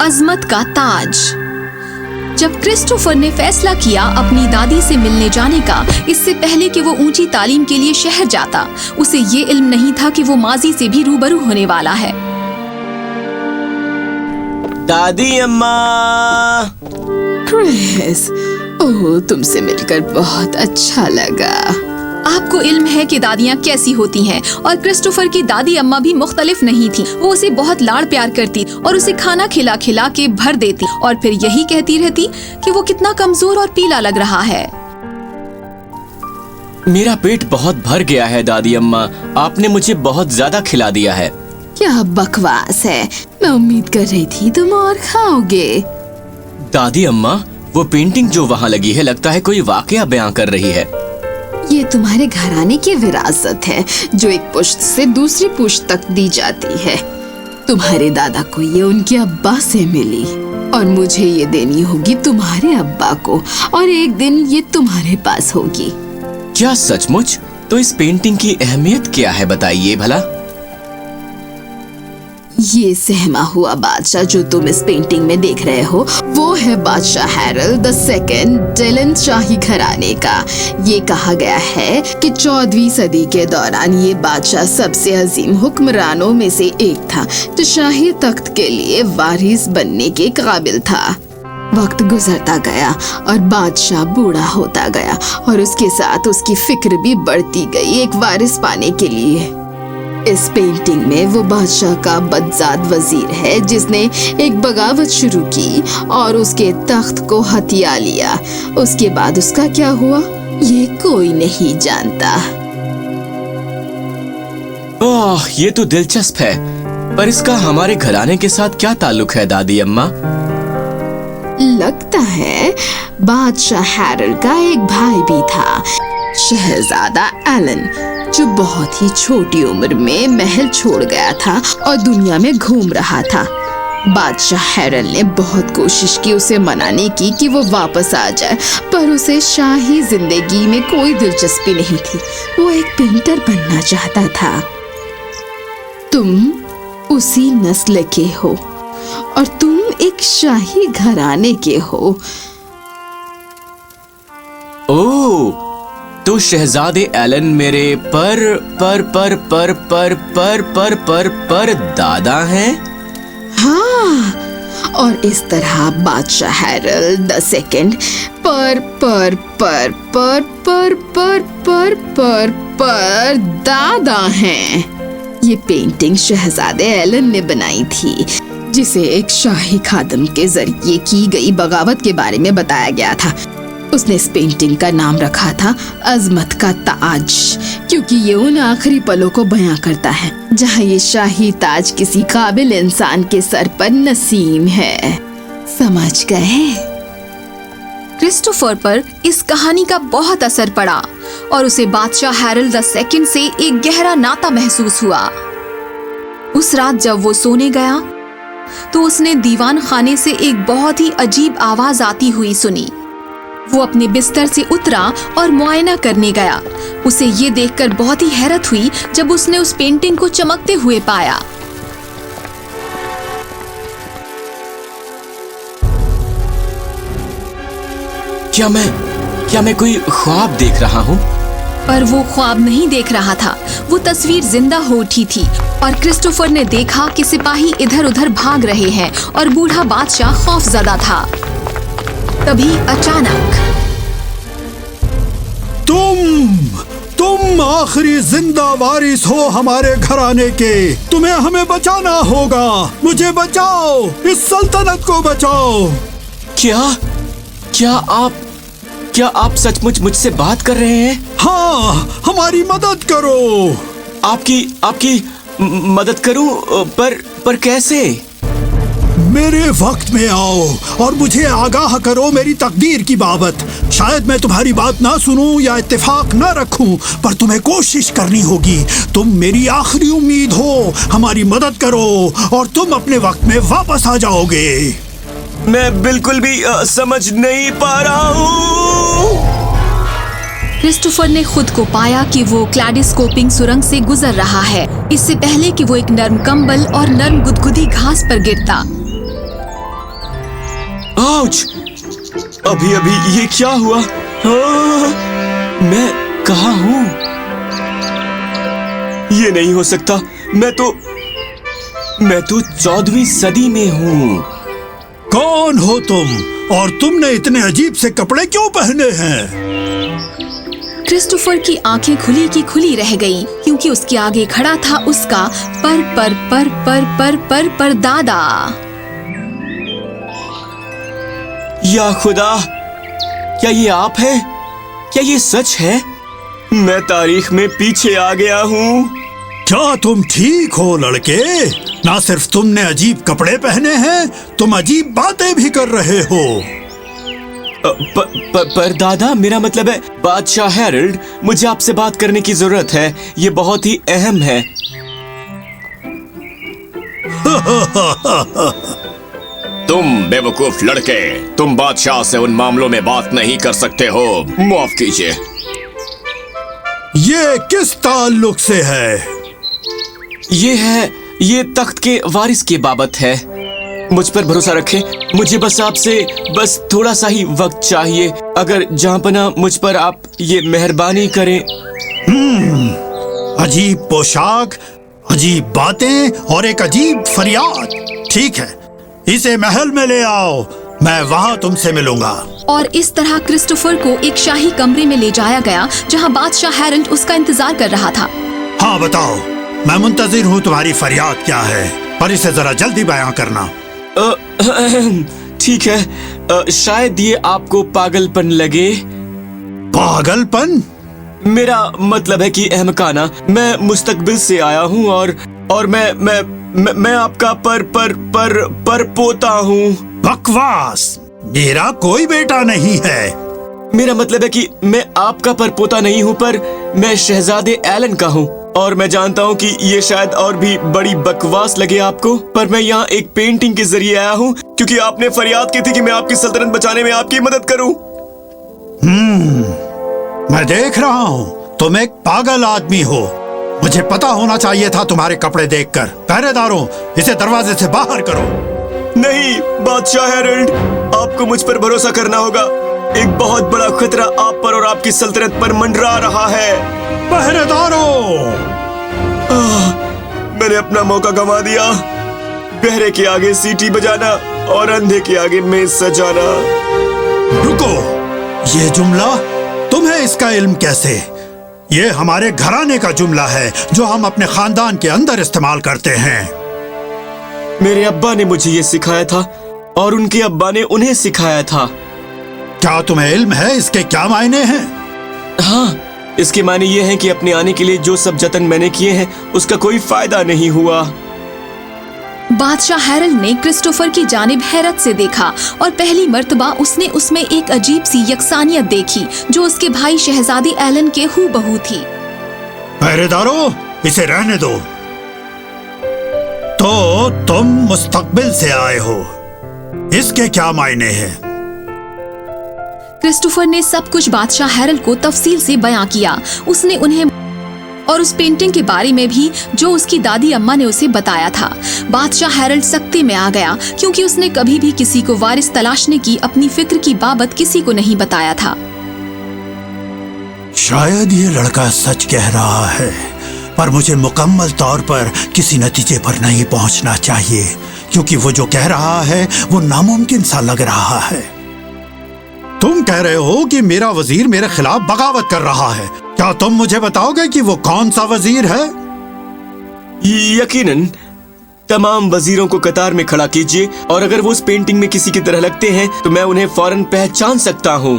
अजमत का ताज। जब क्रिस्टोफर ने फैसला किया अपनी दादी से मिलने जाने का, इससे पहले कि वो ऊंची तालीम के लिए शहर जाता, उसे ये इल्म नहीं था कि वो माजी से भी रूबरू होने वाला है। दादी अम्मा। क्रिस, ओह, तुमसे मिलकर बहुत अच्छा लगा। आपको इल्म है कि दादियाँ कैसी होती हैं, और क्रिस्टोफर की दादी अम्मा भी मुख्तलिफ नहीं थी। वो उसे बहुत लाड़ प्यार करती और उसे खाना खिला खिला के भर देती और फिर यही कहती रहती कि वो कितना कमजोर और पीला लग रहा है। मेरा पेट बहुत भर गया है दादी अम्मा, आपने मुझे बहुत ज्यादा खिला दिया है। क्या बकवास है, मैं उम्मीद कर रही थी तुम और खाओगे। दादी अम्मा, वो पेंटिंग जो वहाँ लगी है लगता है कोई वाकया बयां कर रही है। ये तुम्हारे घराने की विरासत है जो एक पुश्त से दूसरी पुश्त तक दी जाती है। तुम्हारे दादा को ये उनके अब्बा से मिली और मुझे ये देनी होगी तुम्हारे अब्बा को, और एक दिन ये तुम्हारे पास होगी। क्या सचमुच? तो इस पेंटिंग की अहमियत क्या है बताइए भला। ये सहमा हुआ बादशाह जो तुम इस पेंटिंग में देख रहे हो, वो है बादशाह हैरल्ड II डिलन शाही घराने का। ये कहा गया है कि 14वीं सदी के दौरान ये बादशाह सबसे अजीम हुक्मरानों में से एक था जो शाही तख्त के लिए वारिस बनने के काबिल था। वक्त गुजरता गया और बादशाह बूढ़ा होता गया और उसके साथ उसकी फिक्र भी बढ़ती गई एक वारिस पाने के लिए। इस पेंटिंग में वो बादशाह का बदजाद वजीर है जिसने एक बगावत शुरू की और उसके तख्त को हथिया लिया। उसके बाद उसका क्या हुआ ये कोई नहीं जानता। ओह, ये तो दिलचस्प है, पर इसका हमारे घराने के साथ क्या ताल्लुक है दादी अम्मा? लगता है बादशाह हैरल्ड का एक भाई भी था, शहजादा एलन, जो बहुत ही छोटी उम्र में महल छोड़ गया था और दुनिया में घूम रहा था। बादशाह हैरल्ड ने बहुत कोशिश की उसे मनाने की कि वो वापस आ जाए, पर उसे शाही जिंदगी में कोई दिलचस्पी नहीं थी। वो एक पेंटर बनना चाहता था। तुम उसी नस्ल के हो और तुम एक शाही घराने के हो। ओह, तो शहजादे एलन मेरे पर दादा हैं? हाँ, और इस तरह बादशाह हैरल्ड II पर दादा हैं। ये पेंटिंग शहजादे एलन ने बनाई थी, जिसे एक शाही खादम के जरिए की गई बगावत के बारे में बताया गया था। उसने इस पेंटिंग का नाम रखा था अजमत का ताज, क्योंकि ये उन आखिरी पलों को बयां करता है जहां ये शाही ताज किसी काबिल इंसान के सर पर नसीम है। समझ गए? क्रिस्टोफर पर इस कहानी का बहुत असर पड़ा और उसे बादशाह हैरल्ड II से एक गहरा नाता महसूस हुआ। उस रात जब वो सोने गया तो उसने दीवान खाने से एक बहुत ही अजीब आवाज आती हुई सुनी। वो अपने बिस्तर से उतरा और मुआयना करने गया। उसे ये देखकर बहुत ही हैरत हुई जब उसने उस पेंटिंग को चमकते हुए पाया। क्या मैं कोई ख्वाब देख रहा हूँ? पर वो ख्वाब नहीं देख रहा था, वो तस्वीर जिंदा हो उठी थी और क्रिस्टोफर ने देखा कि सिपाही इधर उधर भाग रहे हैं और बूढ़ा बादशाह खौफजदा था। तभी अचानक तुम आखिरी जिंदा वारिस हो हमारे घराने के। तुम्हें हमें बचाना होगा। मुझे बचाओ, इस सल्तनत को बचाओ। क्या आप सचमुच मुझसे बात कर रहे हैं? हाँ, हमारी मदद करो। आपकी मदद करूं, पर कैसे? मेरे वक्त में आओ और मुझे आगाह करो मेरी तकदीर की बाबत। शायद मैं तुम्हारी बात ना सुनूं या इत्तेफाक ना रखूं, पर तुम्हें कोशिश करनी होगी। तुम मेरी आखिरी उम्मीद हो। हमारी मदद करो और तुम अपने वक्त में वापस आ जाओगे। मैं बिल्कुल भी समझ नहीं पा रहा हूँ। क्रिस्टोफर ने खुद को पाया कि वो क्लैडिस्कोपिंग सुरंग से गुजर रहा है, इससे पहले कि वो एक नर्म कंबल और नर्म गुदगुदी घास पर गिरता। आउच! अभी अभी ये क्या हुआ? मैं कहाँ हूँ? ये नहीं हो सकता। मैं तो 14वीं सदी में हूँ। कौन हो तुम और तुमने इतने अजीब से कपड़े क्यों पहने हैं? क्रिस्टोफर की आंखें खुली की खुली रह गईं, क्योंकि उसके आगे खड़ा था उसका पर दादा। या खुदा, क्या ये आप हैं? क्या ये सच है? मैं तारीख में पीछे आ गया हूँ। क्या तुम ठीक हो लड़के? ना सिर्फ तुमने अजीब कपड़े पहने हैं, तुम अजीब बातें भी कर रहे हो। पर दादा, मेरा मतलब है बादशाह हैरल्ड, मुझे आपसे बात करने की जरूरत है। ये बहुत ही अहम है। तुम बेवकूफ लड़के, तुम बादशाह से उन मामलों में बात नहीं कर सकते हो। माफ कीजिए। ये किस ताल्लुक से है? ये तख्त के वारिस के बाबत है। मुझ पर भरोसा रखें। मुझे बस आपसे थोड़ा सा ही वक्त चाहिए। अगर जहाँपना मुझ पर आप ये मेहरबानी करें। अजीब पोशाक, अजीब बातें और एक अजीब फरियाद। ठीक है, इसे महल में ले आओ, मैं वहाँ तुमसे मिलूंगा। और इस तरह क्रिस्टोफर को एक शाही कमरे में ले जाया गया, जहाँ बादशाह हैरल्ड उसका इंतजार कर रहा था। हाँ बताओ, मैं मुंतजिर हूँ। तुम्हारी फरियाद क्या है? पर इसे जरा जल्दी बयां करना। ठीक है। शायद ये आपको पागलपन लगे। पागलपन? मेरा मतलब है कि अहमकाना। मैं मुस्तकबिल से आया हूँ और मैं आपका पर पोता हूँ। बकवास! मेरा कोई बेटा नहीं है। मेरा मतलब है कि मैं आपका परपोता नहीं हूँ, पर मैं शहजादे एलन का हूँ। और मैं जानता हूँ कि ये शायद और भी बड़ी बकवास लगे आपको, पर मैं यहाँ एक पेंटिंग के जरिए आया हूँ, क्योंकि आपने फरियाद की थी कि मैं आपकी सल्तनत बचाने में आपकी मदद करूँ। मैं देख रहा हूँ तुम एक पागल आदमी हो। मुझे पता होना चाहिए था तुम्हारे कपड़े देखकर। पहरेदारों, इसे दरवाजे से बाहर करो। नहीं बादशाह हैरल्ड, आपको मुझ पर भरोसा करना होगा। एक बहुत बड़ा खतरा आप पर और आपकी सल्तनत पर मंडरा रहा है। पहरेदारों! मैंने अपना मौका गंवा दिया। बहरे के आगे सीटी बजाना और अंधे के आगे मेज सजाना। रुको, ये जुमला तुम्हें इसका इल्म कैसे? ये हमारे घराने का जुमला है जो हम अपने खानदान के अंदर इस्तेमाल करते हैं। मेरे अब्बा ने मुझे ये सिखाया था और उनके अब्बा ने उन्हें सिखाया था। क्या तुम्हें इल्म है इसके क्या मायने हैं? हाँ, इसके मायने ये हैं कि अपने आने के लिए जो सब जतन मैंने किए हैं उसका कोई फायदा नहीं हुआ। बादशाह हैरल्ड ने क्रिस्टोफर की जानिब हैरत से देखा और पहली मर्तबा उसने उसमें एक अजीब सी यकसानियत देखी जो उसके भाई शहजादी एलन के हूबहू थी। पहरेदारों, इसे रहने दो। तो तुम मुस्तकबिल से आए हो, इसके क्या मायने हैं? क्रिस्टोफर ने सब कुछ बादशाह हैरल्ड को तफसील से बयां किया। उसने उन्हें और उस पेंटिंग के बारे में भी जो उसकी दादी अम्मा ने उसे बताया था। बादशाह हैरल्ड सख्ती में आ गया, क्योंकि उसने कभी भी किसी को वारिस तलाशने की अपनी फिक्र की बाबत किसी को नहीं बताया था। शायद ये लड़का सच कह रहा है, पर मुझे मुकम्मल तौर पर किसी नतीजे पर नहीं पहुंचना चाहिए, क्योंकि वो जो कह रहा है वो नामुमकिन सा लग रहा है। तुम कह रहे हो कि मेरा वजीर मेरे खिलाफ बगावत कर रहा है। क्या तुम मुझे बताओगे कि वो कौन सा वजीर है? यकीनन। तमाम वजीरों को कतार में खड़ा कीजिए और अगर वो उस पेंटिंग में किसी की तरह लगते हैं तो मैं उन्हें फौरन पहचान सकता हूँ।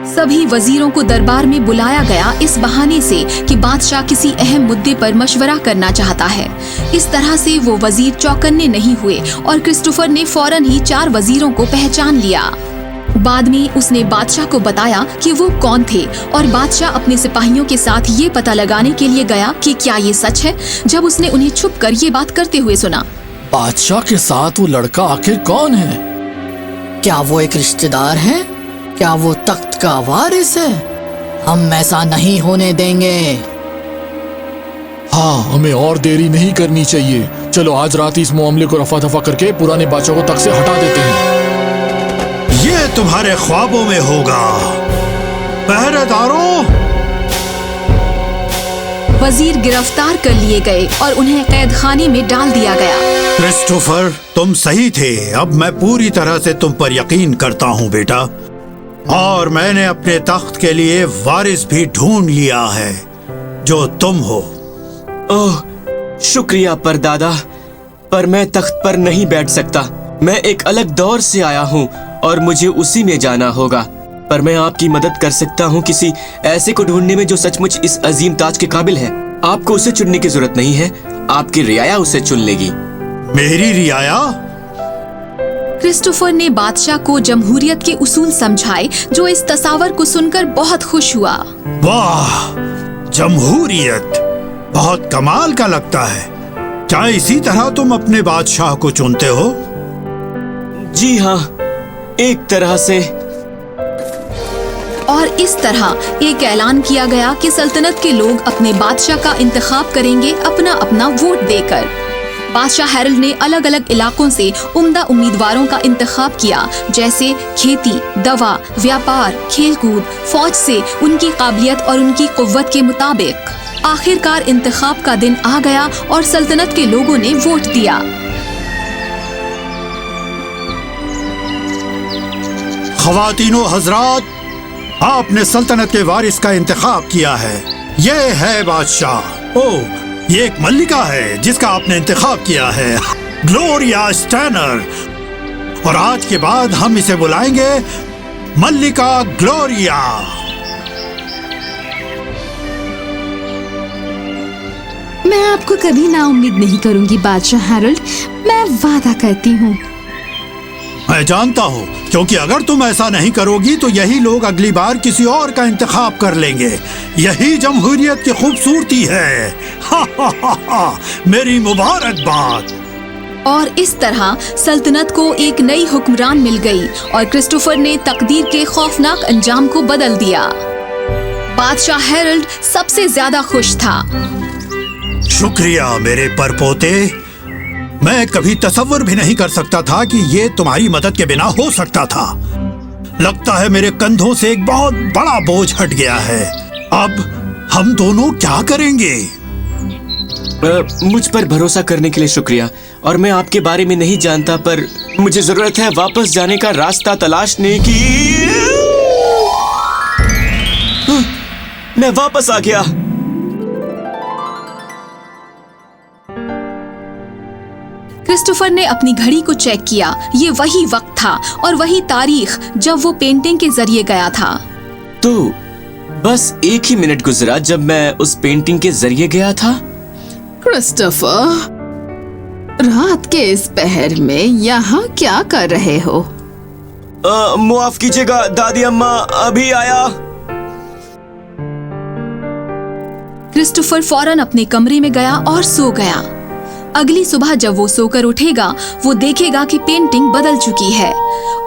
सभी वजीरों को दरबार में बुलाया गया इस बहाने से कि बादशाह किसी अहम मुद्दे पर मशवरा करना चाहता है। इस तरह से वो वजीर चौकन्ने नहीं हुए और क्रिस्टोफर ने फौरन ही 4 वजीरों को पहचान लिया। बाद में उसने बादशाह को बताया कि वो कौन थे और बादशाह अपने सिपाहियों के साथ ये पता लगाने के लिए गया कि क्या ये सच है, जब उसने उन्हें छुपकर ये बात करते हुए सुना। बादशाह के साथ वो लड़का आखिर कौन है? क्या वो एक रिश्तेदार है? क्या वो तख्त का वारिस है? हम ऐसा नहीं होने देंगे। हाँ, हमें और देरी नहीं करनी चाहिए। चलो आज रात इस मामले को रफा दफा करके पुराने बादशाह को तख्त से हटा देते हैं। ये तुम्हारे ख्वाबों में होगा। पहरेदारों, वजीर गिरफ्तार कर लिए गए और उन्हें कैद खाने में डाल दिया गया। क्रिस्टोफर, तुम सही थे। अब मैं पूरी तरह से तुम पर यकीन करता हूँ बेटा, और मैंने अपने तख्त के लिए वारिस भी ढूंढ लिया है, जो तुम हो। ओह, शुक्रिया परदादा, पर मैं तख्त पर नहीं बैठ सकता। मैं एक अलग दौर से आया हूँ और मुझे उसी में जाना होगा। पर मैं आपकी मदद कर सकता हूँ किसी ऐसे को ढूंढने में जो सचमुच इस अजीम ताज के काबिल है। आपको उसे चुनने की जरूरत नहीं है, आपकी रियाया उसे चुन लेगी। मेरी रियाया? क्रिस्टोफर ने बादशाह को जमहूरियत के उसूल समझाए, जो इस तस्वर को सुनकर बहुत खुश हुआ। वाह, जमहूरियत बहुत कमाल का लगता है। क्या इसी तरह तुम अपने बादशाह को चुनते हो? जी हाँ, एक तरह से। और इस तरह एक ऐलान किया गया कि सल्तनत के लोग अपने बादशाह का इंतखाब करेंगे अपना अपना वोट देकर। बादशाह हैरल्ड ने अलग अलग इलाकों से उम्दा उम्मीदवारों का इंतखाब किया, जैसे खेती, दवा, व्यापार, खेलकूद, फौज से उनकी काबिलियत और उनकी कुव्वत के मुताबिक। आखिरकार इंतखाब का दिन आ गया और सल्तनत के लोगों ने वोट दिया। ख्वातीनो हजरात, आपने सल्तनत के वारिस का इंतखाब किया है। ये है बादशाह। ओह, ये एक मल्लिका है जिसका आपने इंतखाब किया है, ग्लोरिया स्टैनर। और आज के बाद हम इसे बुलाएंगे मल्लिका ग्लोरिया। मैं आपको कभी ना उम्मीद नहीं करूंगी बादशाह हैरोल्ड, मैं वादा करती हूँ। मैं जानता हूँ, क्योंकि अगर तुम ऐसा नहीं करोगी तो यही लोग अगली बार किसी और का इंतखाब कर लेंगे। यही जमहूरियत की खूबसूरती है। हा हा हा हा, मेरी मुबारकबाद। और इस तरह सल्तनत को एक नई हुक्मरान मिल गई और क्रिस्टोफर ने तकदीर के खौफनाक अंजाम को बदल दिया। बादशाह हैरोल्ड सबसे ज्यादा खुश था। शुक्रिया मेरे परपोते। मैं कभी तसव्वुर भी नहीं कर सकता था कि ये तुम्हारी मदद के बिना हो सकता था। लगता है मेरे कंधों से एक बहुत बड़ा बोझ हट गया है। अब हम दोनों क्या करेंगे? मुझ पर भरोसा करने के लिए शुक्रिया। और मैं आपके बारे में नहीं जानता, पर मुझे जरूरत है वापस जाने का रास्ता तलाशने की। मैं वापस आ गया। क्रिस्टोफर ने अपनी घड़ी को चेक किया। ये वही वक्त था और वही तारीख जब वो पेंटिंग के जरिए गया था। तो बस एक ही मिनट गुजरा जब मैं उस पेंटिंग के जरिए गया था। क्रिस्टोफर, रात के इस पहर में यहाँ क्या कर रहे हो? माफ कीजिएगा दादी अम्मा, अभी आया। क्रिस्टोफर फौरन अपने कमरे में गया और सो गया। अगली सुबह जब वो सोकर उठेगा, वो देखेगा कि पेंटिंग बदल चुकी है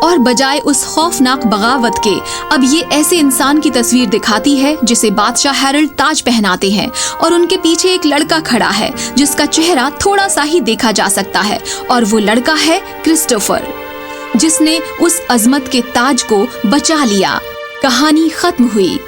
और बजाय उस खौफनाक बगावत के अब ये ऐसे इंसान की तस्वीर दिखाती है जिसे बादशाह हैरोल्ड ताज पहनाते हैं, और उनके पीछे एक लड़का खड़ा है जिसका चेहरा थोड़ा सा ही देखा जा सकता है, और वो लड़का है क्रिस्टोफर, जिसने उस अजमत के ताज को बचा लिया। कहानी खत्म हुई।